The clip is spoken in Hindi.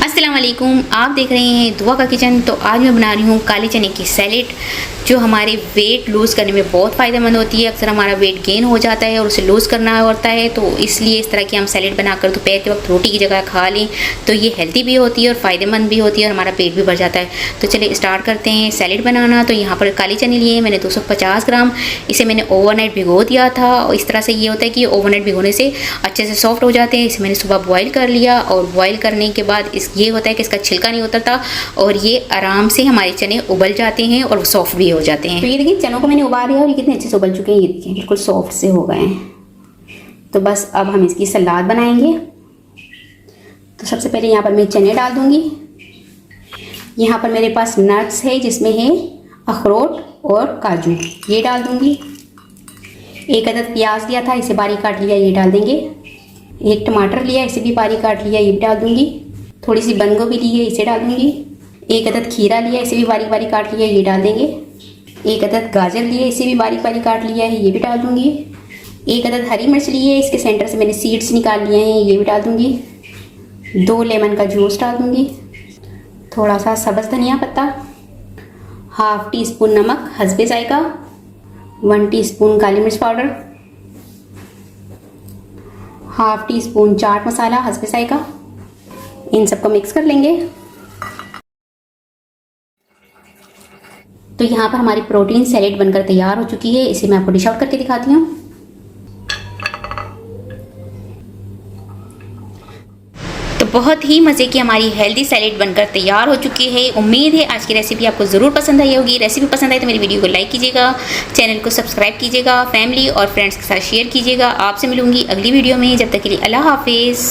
अस्सलाम वालेकुम, आप देख रहे हैं दुआ का किचन। तो आज मैं बना रही हूँ काले चने की सैलेड, जो हमारे वेट लूज़ करने में बहुत फ़ायदेमंद होती है। अक्सर हमारा वेट गेन हो जाता है और उसे लूज़ करना होता है, तो इसलिए इस तरह की हम सैलेड बनाकर दोपहर के वक्त रोटी की जगह खा लें तो ये हेल्दी भी होती है और फ़ायदेमंद भी होती है और हमारा पेट भी भर जाता है। तो चलिए स्टार्ट करते हैं सैलेड बनाना। तो यहाँ पर काले चने लिए मैंने 250 ग्राम। इसे मैंने ओवरनाइट भिगो दिया था और इस तरह से ये होता है कि ओवरनाइट भिगोने से अच्छे से सॉफ्ट हो जाते हैं। इसे मैंने सुबह बॉईल कर लिया और बॉईल करने के बाद ये होता है कि इसका छिलका नहीं उतरता और ये आराम से हमारे चने उबल जाते हैं और सॉफ्ट भी हो जाते हैं। तो ये देखिए चनों को मैंने उबाल लिया और ये कितने अच्छे से उबल चुके हैं। ये देखिए बिल्कुल सॉफ्ट से हो गए हैं। तो बस अब हम इसकी सलाद बनाएंगे। तो सबसे पहले यहाँ पर मैं चने डाल दूंगी। यहाँ पर मेरे पास नट्स है जिसमें है अखरोट और काजू, ये डाल दूंगी। एक अदद प्याज लिया था, इसे बारीक काट लिया, ये डाल देंगे। एक टमाटर लिया, इसे भी बारीक काट लिया, ये भी डाल दूंगी। थोड़ी सी बंद गोभी ली है, इसे डाल दूंगी। एक अदद खीरा लिया, इसे भी बारीक बारीक काट लिया, ये डाल देंगे। एक अदद गाजर लिया, इसे भी बारीक बारीक काट लिया है, ये भी डाल दूंगी। एक अदद हरी मिर्च ली है, इसके सेंटर से मैंने सीड्स निकाल लिए हैं, ये भी डाल दूंगी। 2 लेमन का जूस डाल दूंगी। थोड़ा सा सब्ज़ धनिया पत्ता, हाफ टी स्पून नमक हस्बे जायका, 1 टीस्पून काली मिर्च powder, half tea spoon chaat masala हस्बे जायका। इन सबको मिक्स कर लेंगे। तो यहाँ पर हमारी प्रोटीन सैलेड बनकर तैयार हो चुकी है। इसे मैं आपको डिश आउट करके दिखाती हूँ। तो बहुत ही मज़े की हमारी हेल्दी सैलेड बनकर तैयार हो चुकी है। उम्मीद है आज की रेसिपी आपको ज़रूर पसंद आई होगी। रेसिपी पसंद आई तो मेरी वीडियो को लाइक कीजिएगा, चैनल को सब्सक्राइब कीजिएगा, फैमिली और फ्रेंड्स के साथ शेयर कीजिएगा। आपसे मिलूंगी अगली वीडियो में। जब तक के लिए अल्लाह हाफिज़।